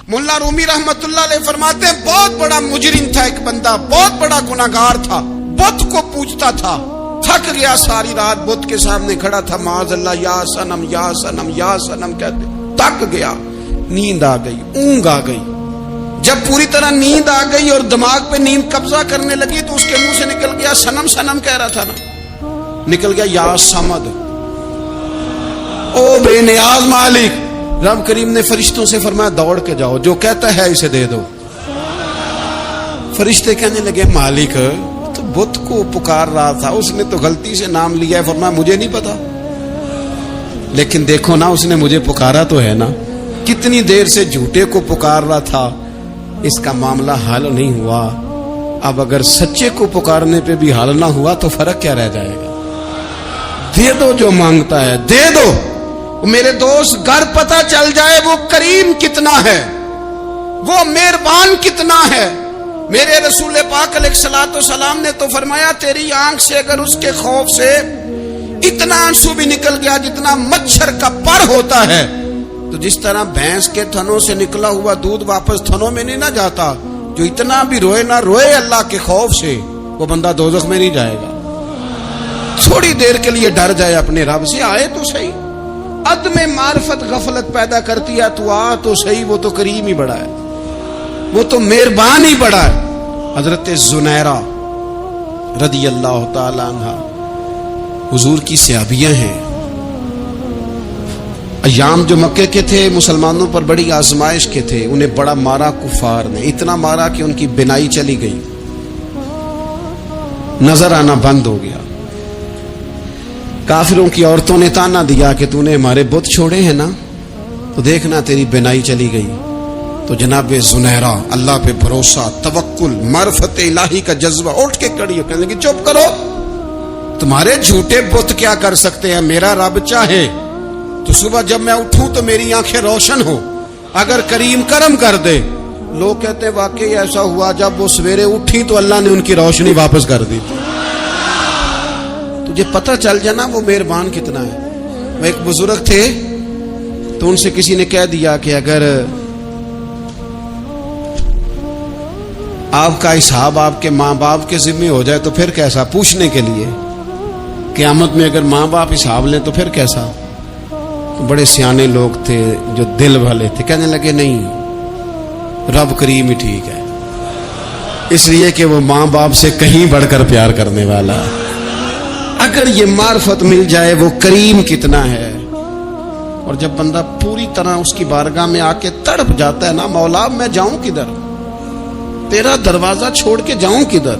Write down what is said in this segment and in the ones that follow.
मुल्ला रूमी रहमतुल्लाह अलैह फरमाते हैं बहुत बड़ा मुजरिम था एक बंदा, बहुत बड़ा गुनाहगार था, बुत को पूजता था, थक गया, सारी रात बुत के सामने खड़ा था, माज़अल्लाह या सनम या सनम या सनम कहते, थक गया, नींद आ गई, ऊंघ आ गई। जब पूरी तरह नींद आ गई और दिमाग पे नींद कब्जा करने लगी तो उसके मुंह से निकल गया, सनम सनम कह रहा था ना, निकल गया या समद, ओ बेनियाज मालिक। रब करीम ने फरिश्तों से फरमाया दौड़ के जाओ, जो कहता है इसे दे दो। फरिश्ते कहने लगे मालिक तो बुत को पुकार रहा था, उसने तो गलती से नाम लिया है। फरमाया मुझे नहीं पता, लेकिन देखो ना उसने मुझे पुकारा तो है ना, कितनी देर से झूठे को पुकार रहा था, इसका मामला हल नहीं हुआ। अब अगर सच्चे को पुकारने पे भी हल ना हुआ तो फर्क क्या रह जाएगा? दे दो जो मांगता है, दे दो। मेरे दोस्त घर पता चल जाए वो करीम कितना है, वो मेहरबान कितना है। मेरे रसूल पाक अलैहिस्सलातु वस्सलाम ने तो फरमाया तेरी आंख से अगर उसके खौफ से इतना आंसू भी निकल गया जितना मच्छर का पर होता है, तो जिस तरह भैंस के थनों से निकला हुआ दूध वापस थनों में नहीं ना जाता, जो इतना भी रोए ना रोए अल्लाह के खौफ से, वो बंदा दोज़ख में नहीं जाएगा। थोड़ी देर के लिए डर जाए अपने रब से, आए तो सही। अदमे मार्फत गफलत पैदा करती है, तू आ तो सही, वो तो करीम ही बड़ा है, वो तो मेहरबान ही बड़ा है। हजरत जुनैरा रदी अल्लाह ताला अन्हा हुजूर की सहाबियां हैं। अय्याम जो मक्के के थे मुसलमानों पर बड़ी आजमाइश के थे, उन्हें बड़ा मारा कुफार ने, इतना मारा कि उनकी बिनाई चली गई, नजर आना बंद हो गया। काफिरों की औरतों ने ताना दिया कि तूने हमारे बुत छोड़े हैं ना, तो देखना तेरी बिनाई चली गई। तो जनाब जुनैरा अल्लाह पे भरोसा, तवक्कुल, मार्फत इलाही का जज्बा, उठ के खड़ी हो कहने लगी चुप करो, तुम्हारे झूठे बुत क्या कर सकते हैं, मेरा रब चाहे तो सुबह जब मैं उठूं तो मेरी आंखें रोशन हो, अगर करीम करम कर दे। लोग कहते हैं वाकई ऐसा हुआ, जब वो सवेरे उठी तो अल्लाह ने उनकी रोशनी वापस कर दी। तुझे पता चल जाए ना वो मेहरबान कितना है। वो एक बुजुर्ग थे तो उनसे किसी ने कह दिया कि अगर आपका हिसाब आपके माँ बाप के जिम्मे हो जाए तो फिर कैसा, पूछने के लिए क़यामत में अगर माँ बाप हिसाब लें तो फिर कैसा। तो बड़े सियाने लोग थे जो दिल वाले थे, कहने लगे नहीं, रब करीम ही ठीक है, इसलिए कि वो माँ बाप से कहीं बढ़कर प्यार करने वाला है। अगर ये मार्फत मिल जाए वो करीम कितना है। और जब बंदा पूरी तरह उसकी बारगाह में आके तड़प जाता है ना, मौला मैं जाऊं किधर, तेरा दरवाजा छोड़ के जाऊं किधर।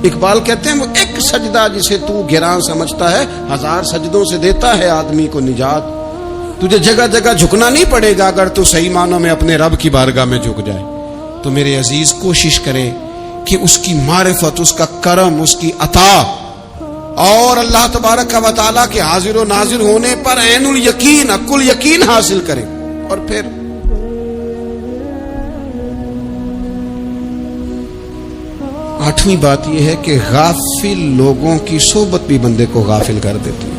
इकबाल कहते हैं वो एक सजदा जिसे तू गिरां समझता है, 1000 सजदों से देता है आदमी को निजात। तुझे जगह जगह झुकना नहीं पड़ेगा अगर तू सही मानों में अपने रब की बारगाह में झुक जाए। तो मेरे अजीज कोशिश करें कि उसकी मारिफत, उसका करम, उसकी अता और अल्लाह तबारक व तआला के हाजिर व नाजिर होने पर ऐनुल यकीन, अकुल यकीन हासिल करें। और फिर आठवीं बात यह है कि गाफिल लोगों की सोबत भी बंदे को गाफिल कर देती है।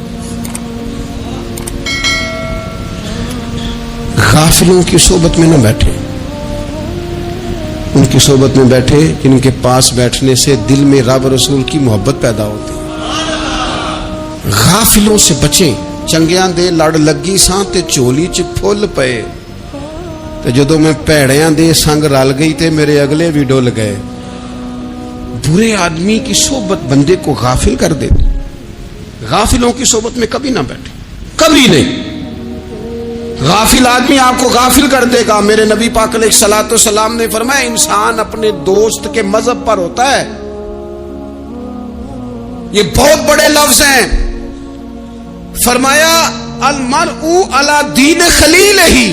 गाफिलों की सोबत में न बैठे, उनकी सोबत में बैठे जिनके पास बैठने से दिल में रब रसूल की मोहब्बत पैदा होती है। गाफिलों से बचें। चंगियां दे लड़ लगी सां ते झोली च फुल पे, ते जदों मैं भैड़ियां दे संग रल गई ते मेरे अगले भी डुल गए। बुरे आदमी की सोबत बंदे को गाफिल कर देती। गाफिलों की सोबत में कभी ना बैठे, कभी नहीं। गाफिल आदमी आपको गाफिल कर देगा। मेरे नबी पाक अलैहिस्सलातु वस्सलाम ने फरमाया इंसान अपने दोस्त के मजहब पर होता है। ये बहुत बड़े लफ्ज हैं। फरमाया अलमरउ अला दीन खलीलिही,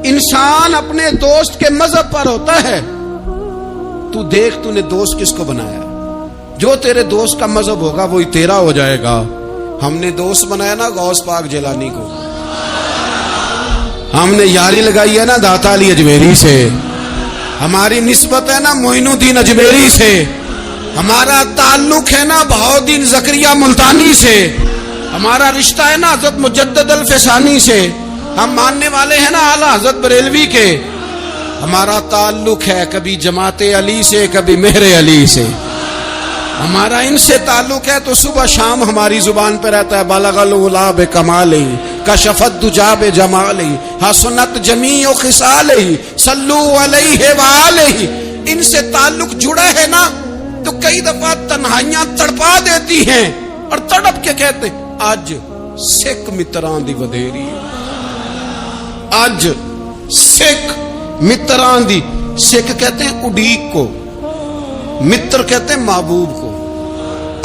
इंसान अपने दोस्त के मजहब पर होता है। तू देख तूने दोस्त किसको बनाया, जो तेरे दोस्त का मजहब होगा वही तेरा हो जाएगा। हमने दोस्त बनाया ना गौस पाक जिलानी को, हमने यारी लगाई है ना दाता अली अजमेरी से, हमारी निस्बत है ना मोइनुद्दीन अजमेरी से, हमारा ताल्लुक है ना बहाउद्दीन जकरिया मुल्तानी से, हमारा रिश्ता है ना हज़रत मुजद्दद अल फसानी से, ہم ماننے والے ہیں نا اعلیٰ حضرت بریلوی کے، ہمارا تعلق ہے کبھی جماعت علی سے کبھی مہر علی سے، ہمارا ان سے تعلق ہے تو صبح شام ہماری زبان پہ رہتا ہے بالغ العلا بکمالہ کشف الدجی بجمالہ حسنت جمیع خصالہ صلوا علیہ وآلہ۔ ان سے تعلق جڑا ہے نا تو کئی دفعہ تنہائیاں تڑپا دیتی ہیں اور تڑپ کے کہتے ہیں اج سکھ متراں دی ودھیری، اج سکھ متراں دی، سکھ کہتے ہیں اڈیق کو، متر کہتے ہیں محبوب کو،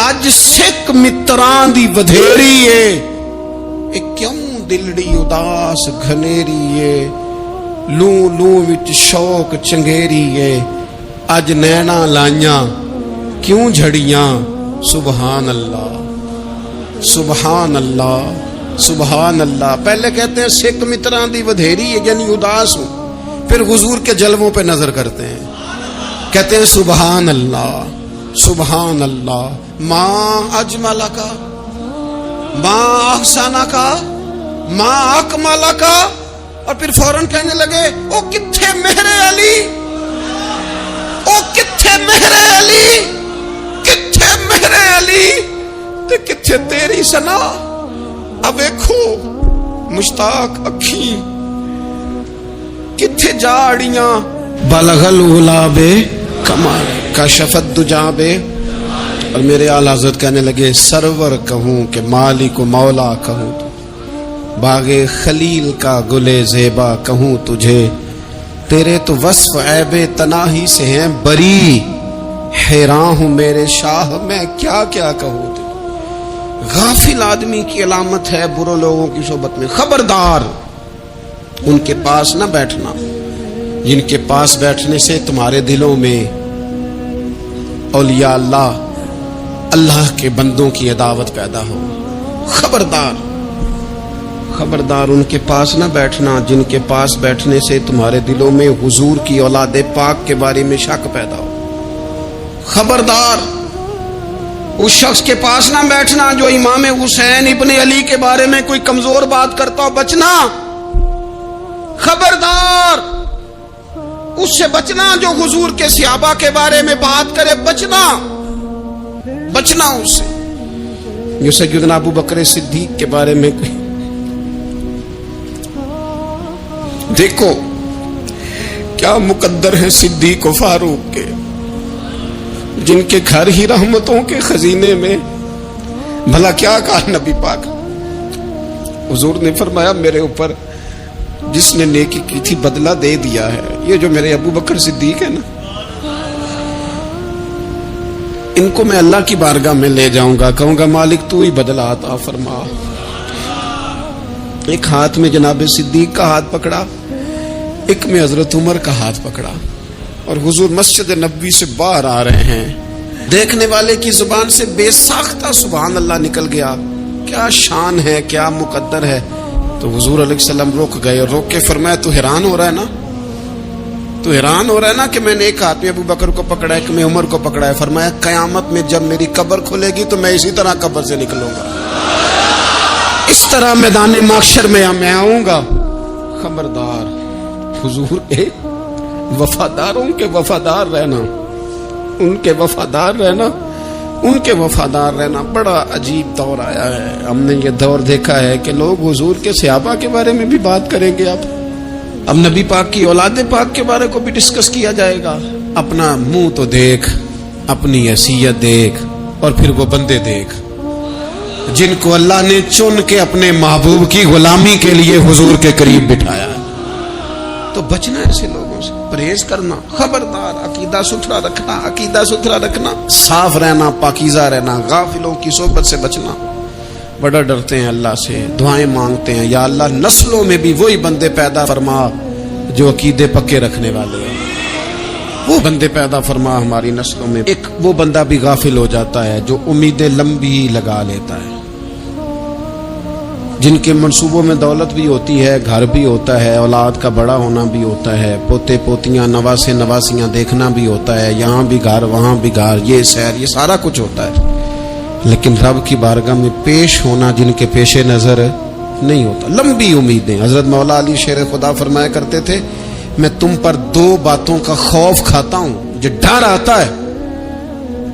اج سکھ متراں دی ودھیری ہے، اے کیوں دلڑی اداس گھنیری ہے، لوں لوں وچ شوق چنگیری ہے، اج نینا لائیاں کیوں جھڑیاں، سبحان اللہ سبحان اللہ سبحان اللہ۔ پہلے کہتے ہیں سکھ متراں دی ودھیری ہے یعنی اداس ہوں، پھر حضور کے جلووں پہ نظر کرتے ہیں، کہتے ہیں سبحان اللہ سبحان اللہ، ماں اجمل کا ماں احسن کا ماں اکمل کا، اور پھر فوراً کہنے لگے او کتھے مہر علی، او کتھے مہر علی، کتھے مہر علی تے کتھے تیری سنا، اب ویکھو مشتاق اکھیں کتھے جاڑیاں، بلغ العلا بے کمال کشف الدجی بے، اور میرے اعلی حضرت کہنے لگے سرور کہوں کہ مالک و مولا کہوں، باغ خلیل کا گلے زیبا کہوں تجھے، تیرے تو وصف عیب تناہی سے ہیں بری، حیران ہوں میرے شاہ میں کیا کیا کہوں۔ غافل آدمی کی علامت ہے برے لوگوں کی صحبت میں، خبردار ان کے پاس نہ بیٹھنا، جن کے پاس بیٹھنے سے تمہارے دلوں میں اولیاء اللہ اللہ کے بندوں کی عداوت پیدا ہو، خبردار خبردار ان کے پاس نہ بیٹھنا جن کے پاس بیٹھنے سے تمہارے دلوں میں حضور کی اولاد پاک کے بارے میں شک پیدا ہو، خبردار اس شخص کے پاس نہ بیٹھنا جو امام حسین ابن علی کے بارے میں کوئی کمزور بات کرتا ہو، بچنا، خبردار اس سے بچنا جو حضور کے صحابہ کے بارے میں بات کرے، بچنا بچنا اس سے۔ جو سیدنا ابو بکر صدیق کے بارے میں کوئی دیکھو کیا مقدر ہے صدیق و فاروق کے، جن کے گھر ہی رحمتوں کے خزینے میں، بھلا کیا کہا نبی پاک، حضور نے فرمایا میرے اوپر جس نے نیکی کی تھی بدلہ دے دیا ہے، یہ جو میرے ابو بکر صدیق ہے نا، ان کو میں اللہ کی بارگاہ میں لے جاؤں گا، کہوں گا مالک تو ہی بدلہ عطا فرما۔ ایک ہاتھ میں جناب صدیق کا ہاتھ پکڑا، ایک میں حضرت عمر کا ہاتھ پکڑا، اور حضور مسجد نبوی سے باہر آ رہے ہیں، دیکھنے والے کی زبان سے بے ساختہ سبحان اللہ نکل گیا، کیا شان ہے کیا مقدر ہے۔ تو حضور علیہ السلام رک گئے اور روک کے فرمایا تو حیران ہو رہا ہے نا، تو حیران ہو رہا ہے نا کہ میں نے ایک ہاتھ میں ابو بکر کو پکڑا ہے، ایک میں عمر کو پکڑا ہے، فرمایا قیامت میں جب میری قبر کھلے گی تو میں اسی طرح قبر سے نکلوں گا، اس طرح میدان محشر میں آؤں گا، خبردار حضور وفاداروں کے وفادار رہنا، ان کے وفادار رہنا، ان کے وفادار رہنا۔ بڑا عجیب دور آیا ہے، ہم نے یہ دور دیکھا ہے کہ لوگ حضور کے صحابہ کے بارے میں بھی بات کریں گے، اب نبی پاک کی اولاد پاک کے بارے کو بھی ڈسکس کیا جائے گا۔ اپنا منہ تو دیکھ، اپنی حیثیت دیکھ، اور پھر وہ بندے دیکھ جن کو اللہ نے چن کے اپنے محبوب کی غلامی کے لیے حضور کے قریب بٹھایا ہے۔ تو بچنا ایسے لوگوں سے، پرہیز کرنا، خبردار عقیدہ ستھرا رکھنا، عقیدہ ستھرا رکھنا، صاف رہنا، پاکیزہ رہنا، غافلوں کی صحبت سے بچنا۔ بڑا ڈرتے ہیں اللہ سے، دعائیں مانگتے ہیں، یا اللہ نسلوں میں بھی وہی بندے پیدا فرما جو عقیدے پکے رکھنے والے ہیں، وہ بندے پیدا فرما ہماری نسلوں میں۔ ایک وہ بندہ بھی غافل ہو جاتا ہے جو امیدیں لمبی لگا لیتا ہے، جن کے منصوبوں میں دولت بھی ہوتی ہے، گھر بھی ہوتا ہے، اولاد کا بڑا ہونا بھی ہوتا ہے، پوتے پوتیاں نواسے نواسیاں دیکھنا بھی ہوتا ہے، یہاں بھی گھر وہاں بھی گھر، یہ سیر، یہ سارا کچھ ہوتا ہے، لیکن رب کی بارگاہ میں پیش ہونا جن کے پیش نظر نہیں ہوتا. لمبی امیدیں. حضرت مولا علی شیر خدا فرمایا کرتے تھے میں تم پر دو باتوں کا خوف کھاتا ہوں جو ڈر آتا ہے.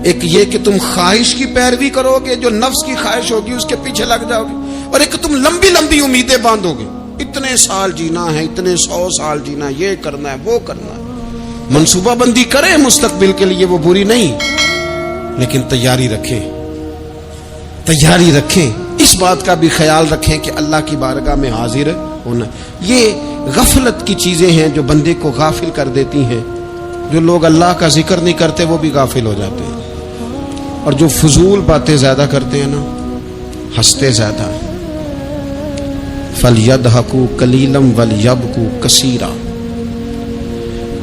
ایک یہ کہ تم خواہش کی پیروی کرو گے, جو نفس کی خواہش ہوگی اس کے پیچھے لگ جاؤ گے, اور ایک تم لمبی لمبی امیدیں باندھو گے, اتنے سال جینا ہے, اتنے 100 سال جینا, یہ کرنا ہے, وہ کرنا ہے. منصوبہ بندی کریں مستقبل کے لیے, وہ بری نہیں, لیکن تیاری رکھیں, تیاری رکھیں. اس بات کا بھی خیال رکھیں کہ اللہ کی بارگاہ میں حاضر ہونا. یہ غفلت کی چیزیں ہیں جو بندے کو غافل کر دیتی ہیں. جو لوگ اللہ کا ذکر نہیں کرتے وہ بھی غافل ہو جاتے ہیں, اور جو فضول باتیں زیادہ کرتے ہیں نا, ہنستے زیادہ. فَلْيَضْحَكُوا قَلِيلًا وَلْيَبْكُوا كَثِيرًا.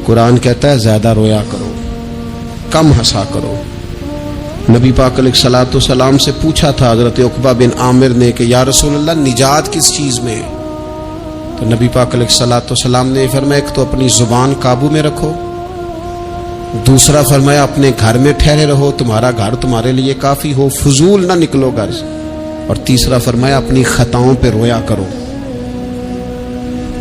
قرآن کہتا ہے زیادہ رویا کرو, کم ہنسا کرو. نبی پاک علیہ الصلوۃ والسلام سے پوچھا تھا حضرت عقبہ بن عامر نے کہ یا رسول اللہ نجات کس چیز میں ہے؟ تو نبی پاک علیہ الصلوۃ والسلام نے فرمایا ایک تو اپنی زبان قابو میں رکھو, دوسرا فرمایا اپنے گھر میں ٹھہرے رہو, تمہارا گھر تمہارے لیے کافی ہو, فضول نہ نکلو گھر سے, اور تیسرا فرمایا اپنی خطاؤں پہ رویا کرو.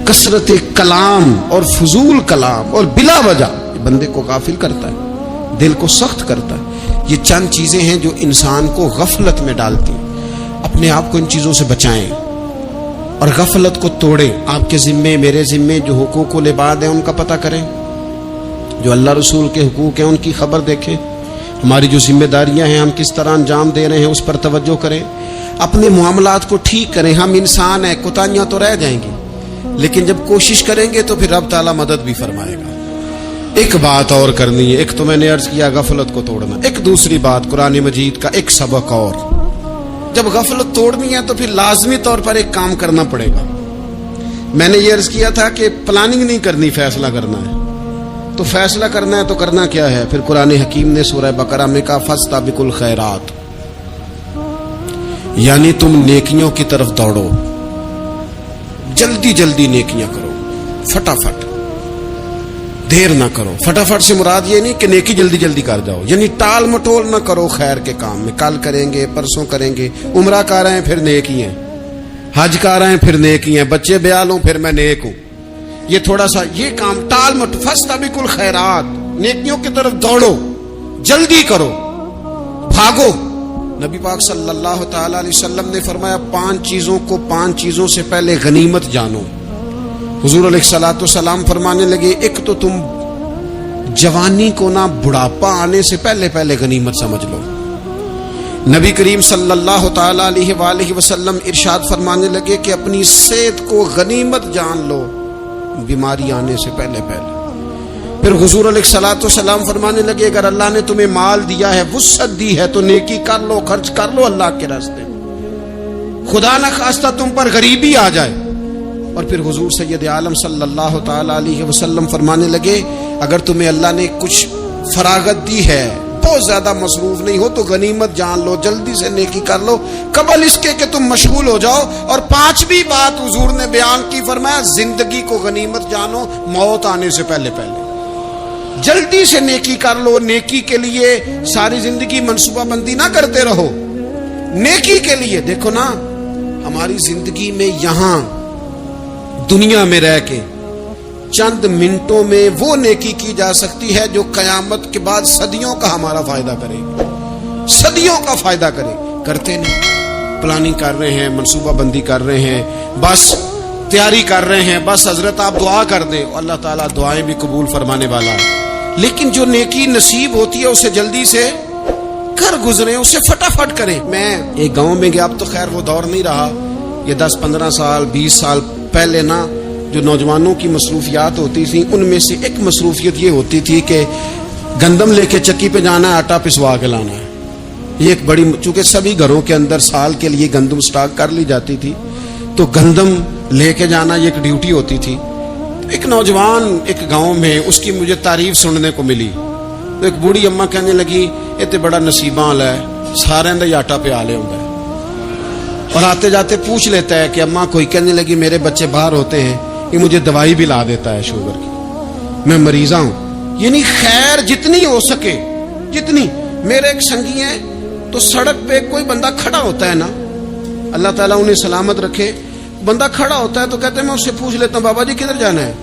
کثرت کلام اور فضول کلام اور بلا وجہ بندے کو غافل کرتا ہے, دل کو سخت کرتا ہے. یہ چند چیزیں ہیں جو انسان کو غفلت میں ڈالتی ہیں. اپنے آپ کو ان چیزوں سے بچائیں اور غفلت کو توڑیں. آپ کے ذمے, میرے ذمے جو حقوق العباد ہیں ان کا پتہ کریں, جو اللہ رسول کے حقوق ہیں ان کی خبر دیکھیں. ہماری جو ذمہ داریاں ہیں ہم کس طرح انجام دے رہے ہیں اس پر توجہ کریں. اپنے معاملات کو ٹھیک کریں. ہم انسان ہیں, کوتاہیاں تو رہ جائیں گی, لیکن جب کوشش کریں گے تو پھر رب تعالیٰ مدد بھی فرمائے گا. ایک بات اور کرنی ہے, ایک تو میں نے عرض کیا غفلت کو توڑنا, ایک دوسری بات قرآن مجید کا ایک سبق اور. جب غفلت توڑنی ہے تو پھر لازمی طور پر ایک کام کرنا پڑے گا. میں نے یہ عرض کیا تھا کہ پلاننگ نہیں کرنی, فیصلہ کرنا ہے. تو فیصلہ کرنا ہے تو کرنا کیا ہے؟ پھر قرآن حکیم نے سورہ بقرہ میں کہا فاستبقوا الخیرات, یعنی تم نیکیوں کی طرف دوڑو, جلدی جلدی نیکیاں کرو, فٹافٹ, دیر نہ کرو. فٹافٹ سے مراد یہ نہیں کہ نیکی جلدی جلدی کر جاؤ, یعنی ٹال مٹول نہ کرو خیر کے کام میں. کل کریں گے, پرسوں کریں گے, عمرہ کر رہے ہیں پھر نیکی ہیں, حج کر رہے ہیں پھر نیکی ہیں, بچے بیال ہوں پھر میں نیک ہوں. یہ تھوڑا سا یہ کام ٹال مٹ. فاستبقوا الخیرات, نیکیوں کی طرف دوڑو, جلدی کرو, بھاگو. نبی پاک صلی اللہ تعالی علیہ وسلم نے فرمایا 5 چیزوں کو 5 چیزوں سے پہلے غنیمت جانو. حضور علیہ الصلوۃ والسلام فرمانے لگے ایک تو تم جوانی کو نہ بڑھاپا آنے سے پہلے پہلے غنیمت سمجھ لو. نبی کریم صلی اللہ تعالی علیہ وآلہ وسلم ارشاد فرمانے لگے کہ اپنی صحت کو غنیمت جان لو, بیماری آنے سے پہلے پہلے. پھر حضور علیہ الصلوۃ والسلام فرمانے لگے اگر اللہ نے تمہیں مال دیا ہے, وسعت دی ہے, تو نیکی کر لو, خرچ کر لو اللہ کے راستے میں. خدا نہ خواستہ تم پر غریبی آ جائے. اور پھر حضور سید عالم صلی اللہ تعالی علیہ وسلم فرمانے لگے اگر تمہیں اللہ نے کچھ فراغت دی ہے, بہت زیادہ مصروف نہیں ہو, تو غنیمت جان لو, جلدی سے نیکی کر لو قبل اس کے کہ تم مشغول ہو جاؤ. اور 5ویں بات حضور نے بیان کی, فرمایا زندگی کو غنیمت جانو, موت آنے سے پہلے پہلے جلدی سے نیکی کر لو. نیکی کے لیے ساری زندگی منصوبہ بندی نہ کرتے رہو, نیکی کے لیے. دیکھو نا ہماری زندگی میں یہاں دنیا میں رہ کے چند منٹوں میں وہ نیکی کی جا سکتی ہے جو قیامت کے بعد صدیوں کا ہمارا فائدہ کرے, صدیوں کا فائدہ کرے. کرتے نہیں, پلاننگ کر رہے ہیں, منصوبہ بندی کر رہے ہیں, بس تیاری کر رہے ہیں, بس حضرت آپ دعا کر دیں, اللہ تعالیٰ دعائیں بھی قبول فرمانے والا ہے. لیکن جو نیکی نصیب ہوتی ہے اسے جلدی سے کر گزریں, اسے فٹافٹ کریں. میں ایک گاؤں میں گیا, اب تو خیر وہ دور نہیں رہا, یہ 10-15 سال 20 سال پہلے نا جو نوجوانوں کی مصروفیات ہوتی تھیں ان میں سے ایک مصروفیت یہ ہوتی تھی کہ گندم لے کے چکی پہ جانا ہے, آٹا پسوا کے لانا ہے. یہ ایک بڑی, چونکہ سبھی گھروں کے اندر سال کے لیے گندم سٹاک کر لی جاتی تھی, تو گندم لے کے جانا یہ ایک ڈیوٹی ہوتی تھی. ایک نوجوان ایک گاؤں میں, اس کی مجھے تعریف سننے کو ملی. تو ایک بوڑھی اماں کہنے لگی یہ تو بڑا نصیباں والا ہے, سارے اندر آٹا پہ آلے ہوتا ہے. اور آتے جاتے پوچھ لیتا ہے کہ اماں کوئی, کہنے لگی میرے بچے باہر ہوتے ہیں, یہ مجھے دوائی بھی لا دیتا ہے شوگر کی, میں مریضہ ہوں. یعنی خیر جتنی ہو سکے جتنی. میرے ایک سنگی ہیں تو سڑک پہ کوئی بندہ کھڑا ہوتا ہے نا, اللہ تعالیٰ انہیں سلامت رکھے, बंदा खड़ा होता है तो कहते हैं मैं उससे पूछ लेता हूँ बाबा जी किधर जाना है,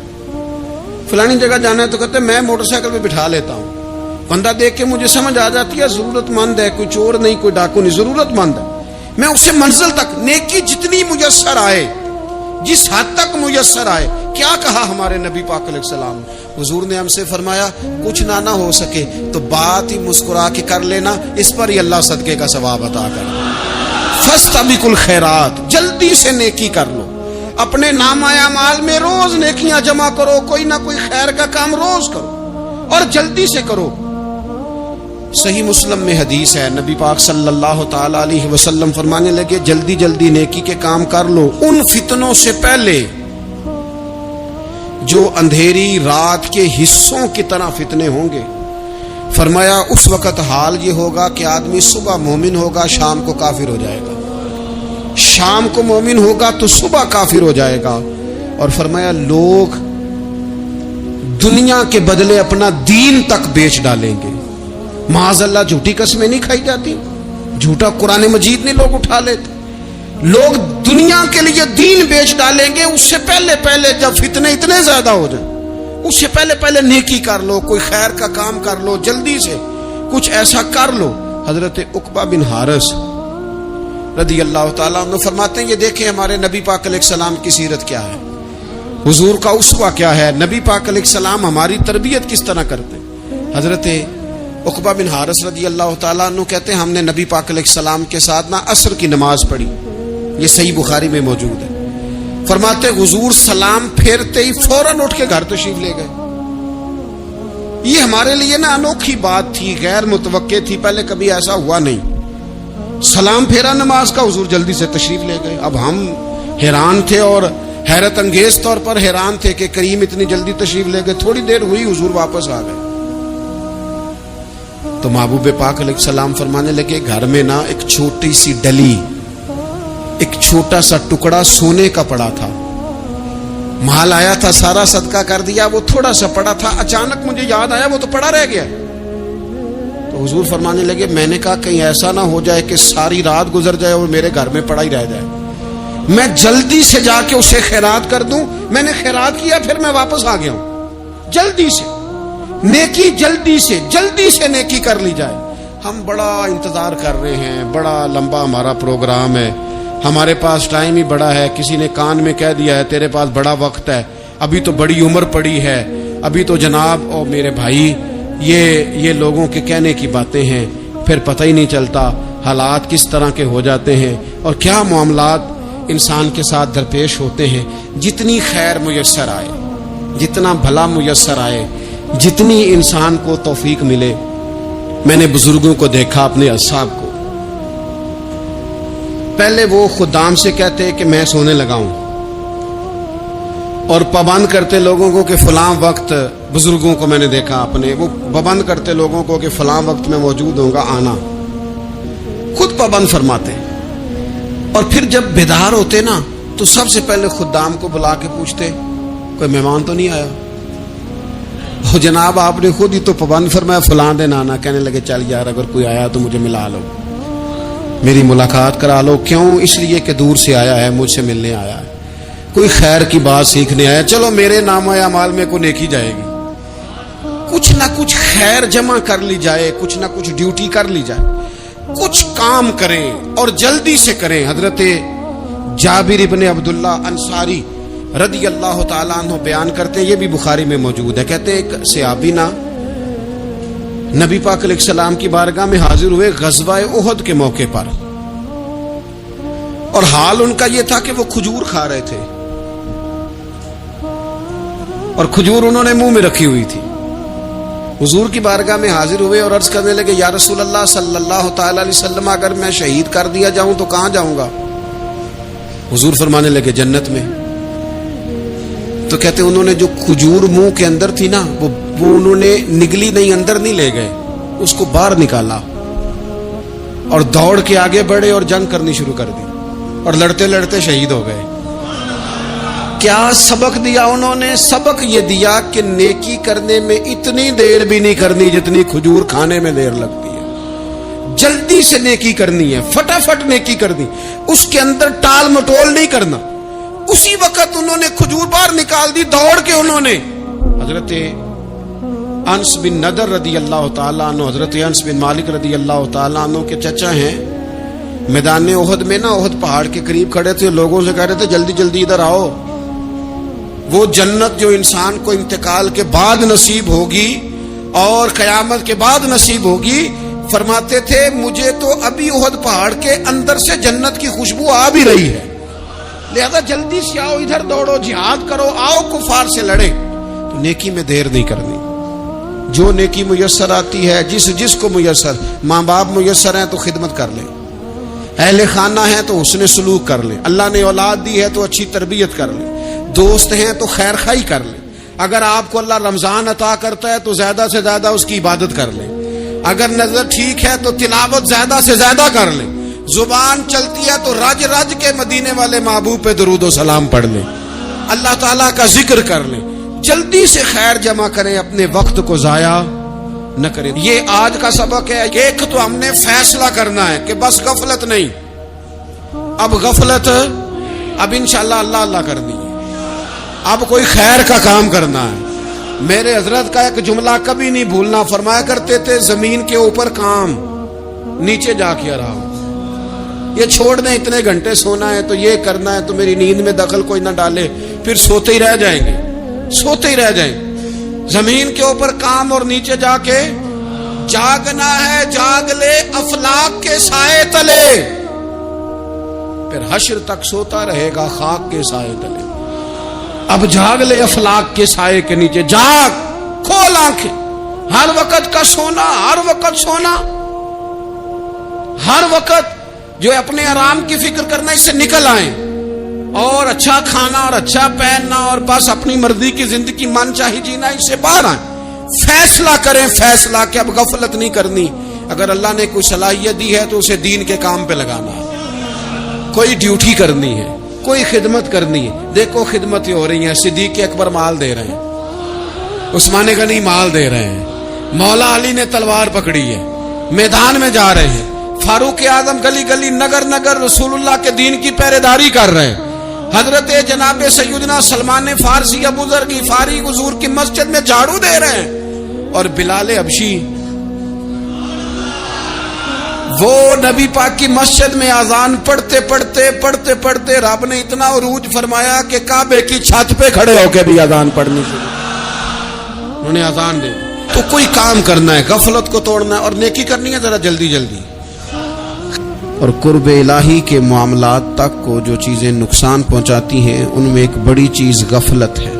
फलानी जगह जाना है, तो कहते हैं मैं मोटरसाइकिल पे बिठा लेता हूँ। बंदा देख के मुझे समझ आ जाती है जरूरतमंद है, कोई चोर नहीं, कोई डाकू नहीं, जरूरतमंद है। मैं उससे मंजिल तक नेकी जितनी मुयस्सर आए, जिस हद तक मुयस्सर आए। क्या कहा हमारे नबी पाक अलैहिस्सलाम, हुजूर ने हमसे फरमाया कुछ ना हो सके तो बात ही मुस्कुरा के कर लेना, इस पर ही अल्लाह सदके का सवाब अता कर। फस्तबिकुल खैरात, जल्दी से नेकी कर लो। अपने नामाए अमाल में रोज नेकियां जमा करो, कोई ना कोई खैर का काम रोज करो और जल्दी से करो। सही मुस्लिम में हदीस है, नबी पाक सल्लल्लाहु ताला अलैहि वसल्लम फरमाने लगे जल्दी जल्दी नेकी के काम कर लो उन फितनों से पहले जो अंधेरी रात के हिस्सों की तरह फितने होंगे। फरमाया उस वक्त हाल ये होगा कि आदमी सुबह मोमिन होगा, शाम को काफिर हो जाएगा, शाम को मोमिन होगा तो सुबह काफिर हो जाएगा। और फरमाया लोग दुनिया के बदले अपना दीन तक बेच डालेंगे। माज़अल्लाह झूठी कस्में नहीं खाई जाती, झूठा कुरान मजीद नहीं लोग उठा लेते। लोग दुनिया के लिए दीन बेच डालेंगे। उससे पहले पहले जब फितने इतने ज्यादा हो जाए, उससे पहले पहले नेकी कर लो, कोई खैर का काम कर लो, जल्दी से कुछ ऐसा कर लो। हजरत उकबा बिन हारिस रदी अल्लाह ताला अन्हु फरमाते हैं ये देखें हमारे नबी पाक अलैहिस्सलाम की सीरत क्या है, हुजूर का उसवा क्या है, नबी पाक अलैहिस्सलाम हमारी तरबियत किस तरह करते हैं। हजरत उकबा बिन हारिस रदी अल्लाह ताला अन्हु कहते हैं हमने नबी पाक अलैहिस्सलाम के साथ ना असर की नमाज पढ़ी, ये सही बुखारी में मौजूद है। फरमाते हुजूर सलाम फेरते ही फौरन उठ के घर तशरीफ ले गए। ये हमारे लिए ना अनोखी बात थी, गैर मुतवक्के थी, पहले कभी ऐसा हुआ नहीं। सलाम फेरा नमाज का, हुजूर जल्दी से तशरीफ ले गए। अब हम हैरान थे और हैरत अंगेज तौर पर हैरान थे कि करीम इतनी जल्दी तशरीफ ले गए। थोड़ी देर हुई हुजूर वापस आ गए तो महबूब पाक अलैहिस्सलाम फरमाने लगे घर में ना एक छोटी सी डली, एक छोटा सा टुकड़ा सोने का पड़ा था, माल आया था सारा सदका कर दिया, वो थोड़ा सा पड़ा था, अचानक मुझे याद आया वो तो पड़ा रह गया। तो हुजूर फरमाने लगे मैंने कहा कहीं ऐसा ना हो जाए कि सारी रात गुजर जाए और मेरे घर में पड़ा ही रह जाए, मैं जल्दी से जाके उसे खैरात कर दूं। मैंने खैरात किया फिर मैं वापस आ गया हूं। जल्दी से नेकी, जल्दी से नेकी कर ली जाए। हम बड़ा इंतजार कर रहे हैं, बड़ा लंबा हमारा प्रोग्राम है, हमारे पास टाइम ही बड़ा है। किसी ने कान में कह दिया है तेरे पास बड़ा वक्त है, अभी तो बड़ी उम्र पड़ी है, अभी तो जनाब और मेरे भाई ये लोगों के कहने की बातें हैं, फिर पता ही नहीं चलता हालात किस तरह के हो जाते हैं और क्या मामलात इंसान के साथ दरपेश होते हैं। जितनी खैर मुयस्सर आए, जितना भला मुयस्सर आए, जितनी इंसान को तौफीक मिले। मैंने बुजुर्गों को देखा, अपने असहाब को, पहले वो खुदाम से कहते कि मैं सोने लगा हूं और पाबंद करते लोगों को कि फलां वक्त, बुजुर्गों को मैंने देखा अपने, वो पाबंद करते लोगों को कि फलां वक्त मैं मौजूद होऊंगा, आना, खुद पाबंद फरमाते। और फिर जब बेदार होते ना तो सबसे पहले खुदाम को बुला के पूछते कोई मेहमान तो नहीं आया। हो जनाब आपने खुद ही तो पाबंद फरमाया फलां दिन आना। कहने लगे चल यार अगर कोई आया तो मुझे मिला लो, मेरी मुलाकात करा लो। क्यों? इसलिए कि दूर से आया है, मुझसे मिलने आया है, कोई खैर की बात सीखने आया, चलो मेरे नाम या माल में को नेकी जाएगी। कुछ ना कुछ खैर जमा कर ली जाए, कुछ ना कुछ ड्यूटी कर ली जाए, कुछ काम करें और जल्दी से करें। हजरत जाबिर इब्ने अब्दुल्ला अंसारी रदी अल्लाह ताला अन्हु बयान करते हैं, ये भी बुखारी में मौजूद है। कहते हैं एक सहाबी ना नबी पाक अलैहिस्सलाम की बारगाह में हाजिर हुए गज़वा उहद के मौके पर, और हाल उनका यह था कि वो खजूर खा रहे थे और खजूर उन्होंने मुंह में रखी हुई थी। हुजूर की बारगाह में हाजिर हुए और अर्ज करने लगे या रसूल अल्लाह सल्लल्लाहु ताला अलैहि वसल्लम अगर मैं शहीद कर दिया जाऊं तो कहां जाऊंगा? हुजूर फरमाने लगे जन्नत में। तो कहते उन्होंने जो खजूर मुंह के अंदर थी ना वो उन्होंने निगली नहीं, अंदर नहीं ले गए, उसको बाहर निकाला और दौड़ के आगे बढ़े और जंग करनी शुरू कर दी और लड़ते लड़ते शहीद हो गए। क्या सबक दिया उन्होंने? सबक ये दिया कि नेकी करने में इतनी देर भी नहीं करनी जितनी खजूर खाने में देर लगती है। जल्दी से नेकी करनी है, फटाफट नेकी करनी, उसके अंदर टाल मटोल नहीं करना। उसी वक्त उन्होंने खजूर बाहर निकाल दी, दौड़ के उन्होंने। हजरत अनस बिन नदर रदी अल्लाह ताला अन्हु, हजरत अनस बिन मालिक रदी अल्लाह ताला अन्हु के चचा हैं, मैदान ओहद में ना, ओहद पहाड़ के करीब खड़े थे, लोगों से कह रहे थे जल्दी जल्दी इधर आओ, वो जन्नत जो इंसान को इंतकाल के बाद नसीब होगी और कयामत के बाद नसीब होगी। फरमाते थे मुझे तो अभी ओहद पहाड़ के अंदर से जन्नत की खुशबू आ भी रही है, लिहाजा जल्दी से आओ, इधर दौड़ो, जिहाद करो, आओ कुफार से लड़े। तो नेकी में देर नहीं करनी, जो नेकी मुयस्सर आती है, जिसको मुयस्सर, माँ बाप मुयस्सर हैं तो खिदमत कर ले, अहले खाना है तो उसने सलूक कर ले, अल्लाह ने औलाद दी है तो अच्छी तरबियत कर ले, दोस्त हैं तो खैर खाई कर ले, अगर आपको अल्लाह रमजान अता करता है तो ज्यादा से ज्यादा उसकी इबादत कर ले, अगर नजर ठीक है तो तिलावत ज्यादा से ज्यादा कर ले, जुबान चलती है तो रज रज के मदीने वाले महबूब पे दुरूद व सलाम पढ़ ले, अल्लाह ताला का जिक्र कर ले, जल्दी से खैर जमा करें, अपने वक्त को जाया न करें। ये आज का सबक है। एक तो हमने फैसला करना है कि बस गफलत नहीं, अब गफलत अब इंशाल्लाह अल्लाह अल्लाह करनी है, अब कोई खैर का काम करना है। मेरे हजरत का एक जुमला कभी नहीं भूलना, फरमाया करते थे जमीन के ऊपर काम, नीचे जाके आराम। ये छोड़ दें, इतने घंटे सोना है तो ये करना है तो मेरी नींद में दखल कोई ना डाले, फिर सोते ही रह जाएंगे, सोते ही रह जाएंगे। जमीन के ऊपर काम और नीचे जाके जागना है, जाग ले अफलाक के साए तले, फिर हश्र तक सोता रहेगा खाक के साए तले। अब जाग ले अफलाक के साए के नीचे, जाग, खोल आंखें, हर वक्त का सोना, हर वक्त सोना, हर वक्त जो अपने आराम की फिक्र करना, इससे निकल आए और अच्छा खाना और अच्छा पहनना और बस अपनी मर्जी की जिंदगी मन चाही जीना, इससे बाहर आए। फैसला करें, फैसला कि अब गफलत नहीं करनी। अगर अल्लाह ने कोई सलाहियत दी है तो उसे दीन के काम पे लगाना है, कोई ड्यूटी करनी है, कोई खिदमत करनी है। देखो खिदमतें हो रही हैं, सिद्दीक अकबर माल दे रहे हैं, उस्मान गनी माल दे रहे हैं, मौला अली ने तलवार पकड़ी है, मैदान में जा रहे हैं, फारूक आजम गली गली नगर नगर रसूलुल्लाह के दीन की पहरेदारी कर रहे हैं, हजरत जनाब सैयदना सलमान फारसी अबू ज़र गिफारी हुजूर की मस्जिद में झाड़ू दे रहे हैं, और बिलाल हबशी वो नबी पाक की मस्जिद में आजान पढ़ते पढ़ते पढ़ते पढ़ते रब ने इतना उरूज फरमाया कि काबे की छत पे खड़े होकर भी आजान पढ़नी शुरू, उन्होंने आजान दे। तो कोई काम करना है, गफलत को तोड़ना है और नेकी करनी है जरा जल्दी जल्दी। और कुर्ब इलाही के मामलात तक को जो चीजें नुकसान पहुंचाती हैं उनमें एक बड़ी चीज गफलत है।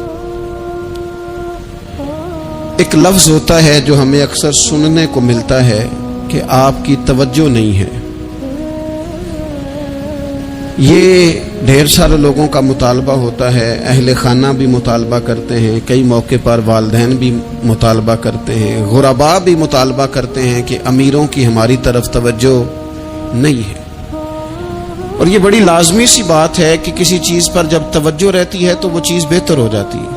एक लफ्ज होता है जो हमें अक्सर सुनने को मिलता है कि आपकी तवज्जो नहीं है। ये ढेर सारे लोगों का मुतालबा होता है, अहले खाना भी मुतालबा करते हैं, कई मौके पर वालिदैन भी मुतालबा करते हैं, गुरबा भी मुतालबा करते हैं कि अमीरों की हमारी तरफ तवज्जो नहीं है। और ये बड़ी लाजमी सी बात है कि किसी चीज पर जब तवज्जो रहती है तो वो चीज बेहतर हो जाती है,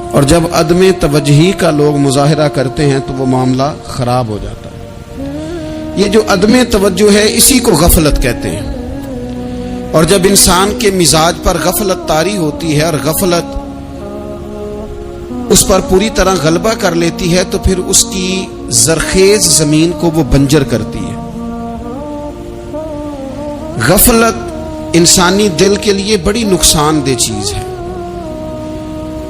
और जब अदम तवज्जही का लोग मुजाहिरा करते हैं तो वो मामला खराब हो जाता है। ये जो अदम तवज्जो है इसी को गफलत कहते हैं। और जब इंसान के मिजाज पर गफलत तारी होती है और गफलत उस पर पूरी तरह गलबा कर लेती है तो फिर उसकी जरखेज जमीन को वो बंजर करती है। गफलत इंसानी दिल के लिए बड़ी नुकसानदेह चीज है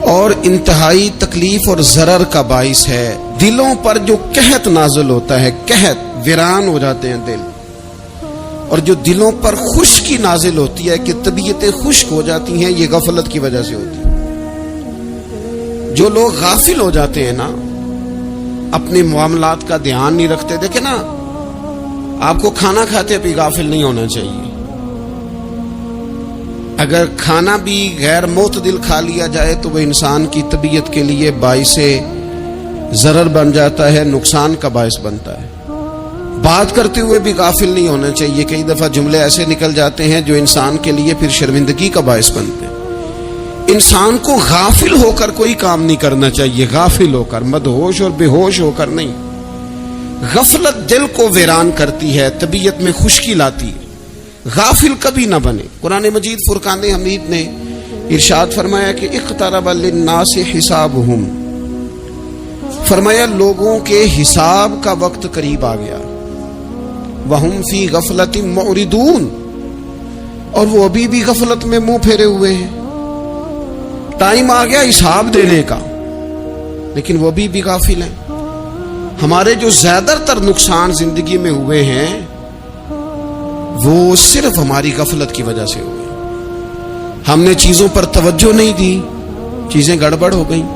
और इंतहाई तकलीफ और जरर का बाइस है। दिलों पर जो कहत नाजुल होता है, कहत वीरान हो जाते हैं दिल, और जो दिलों पर खुश्की नाजिल होती है कि तबीयतें खुश्क हो जाती हैं, ये गफलत की वजह से होती है। जो लोग गाफिल हो जाते हैं ना, अपने मामलात का ध्यान नहीं रखते, देखे ना, आपको खाना खाते भी गाफिल नहीं होना चाहिए। अगर खाना भी गैर मोतदिल खा लिया जाए तो वह इंसान की तबीयत के लिए बाइसे जरर बन जाता है, नुकसान का बाइस बनता है। बात करते हुए भी गाफिल नहीं होना चाहिए। कई दफा जुमले ऐसे निकल जाते हैं जो इंसान के लिए फिर शर्मिंदगी का बाइस बनते हैं। इंसान को गाफिल होकर कोई काम नहीं करना चाहिए, गाफिल होकर, मदहोश और बेहोश होकर नहीं। गफलत दिल को वीरान करती है, तबीयत में खुश्की लाती है। غافل کبھی نہ بنے. قرآن مجید فرقان حمید نے ارشاد فرمایا کہ اقترب للناس حسابہم، فرمایا لوگوں کے حساب کا وقت قریب آ گیا. وہم فی غفلۃ معرضون، اور وہ ابھی بھی غفلت میں منہ پھیرے ہوئے ہیں. ٹائم آ گیا حساب دینے کا، لیکن وہ بھی غافل ہیں. ہمارے جو زیادہ تر نقصان زندگی میں ہوئے ہیں وہ صرف ہماری غفلت کی وجہ سے ہوئے. ہم نے چیزوں پر توجہ نہیں دی، چیزیں گڑبڑ ہو گئیں.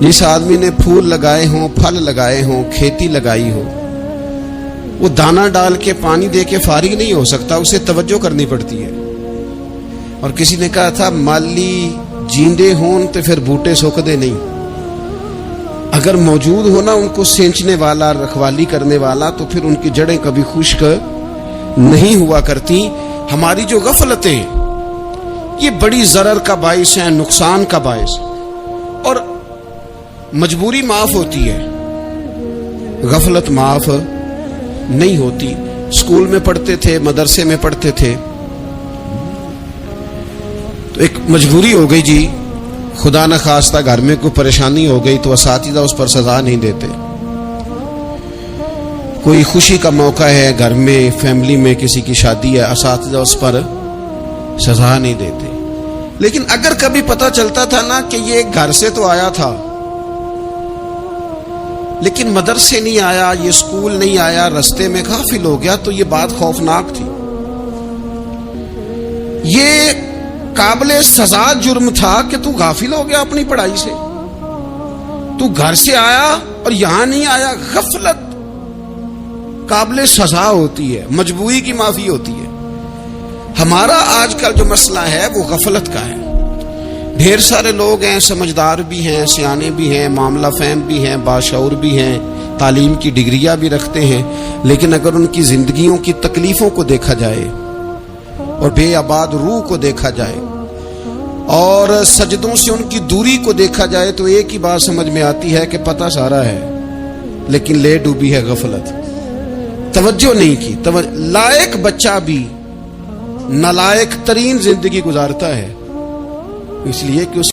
جس آدمی نے پھول لگائے ہوں، پھل لگائے ہوں، کھیتی لگائی ہو، وہ دانہ ڈال کے پانی دے کے فارغ نہیں ہو سکتا، اسے توجہ کرنی پڑتی ہے. اور کسی نے کہا تھا مالی جیندے ہون تو پھر بوٹے سوکھدے نہیں. اگر موجود ہونا ان کو سینچنے والا، رکھوالی کرنے والا، تو پھر ان کی جڑیں کبھی خشک نہیں ہوا کرتی. ہماری جو غفلتیں یہ بڑی ضرر کا باعث ہیں، نقصان کا باعث. اور مجبوری معاف ہوتی ہے، غفلت معاف نہیں ہوتی. اسکول میں پڑھتے تھے، مدرسے میں پڑھتے تھے، تو ایک مجبوری ہو گئی جی، خدا نہ خواستہ گھر میں کوئی پریشانی ہو گئی تو اساتذہ اس پر سزا نہیں دیتے. کوئی خوشی کا موقع ہے گھر میں، فیملی میں کسی کی شادی ہے، اساتذہ اس پر سزا نہیں دیتے. لیکن اگر کبھی پتہ چلتا تھا نا کہ یہ گھر سے تو آیا تھا لیکن مدرسے نہیں آیا، یہ اسکول نہیں آیا، رستے میں غافل ہو گیا، تو یہ بات خوفناک تھی. یہ قابل سزا جرم تھا کہ تو غافل ہو گیا اپنی پڑھائی سے. تو گھر سے آیا اور یہاں نہیں آیا. غفلت قابل سزا ہوتی ہے، مجبوری کی معافی ہوتی ہے. ہمارا آج کل جو مسئلہ ہے وہ غفلت کا ہے. ڈھیر سارے لوگ ہیں، سمجھدار بھی ہیں، سیانے بھی ہیں، معاملہ فہم بھی ہیں، باشعور بھی ہیں، تعلیم کی ڈگریاں بھی رکھتے ہیں، لیکن اگر ان کی زندگیوں کی تکلیفوں کو دیکھا جائے اور بے آباد روح کو دیکھا جائے اور سجدوں سے ان کی دوری کو دیکھا جائے تو ایک ہی بات سمجھ میں آتی ہے کہ پتہ سارا ہے لیکن لے ڈوبی ہے غفلت. توجہ نہیں کی. لائق بچہ بھی نالائق ترین زندگی گزارتا ہے، اس لیے کہ اس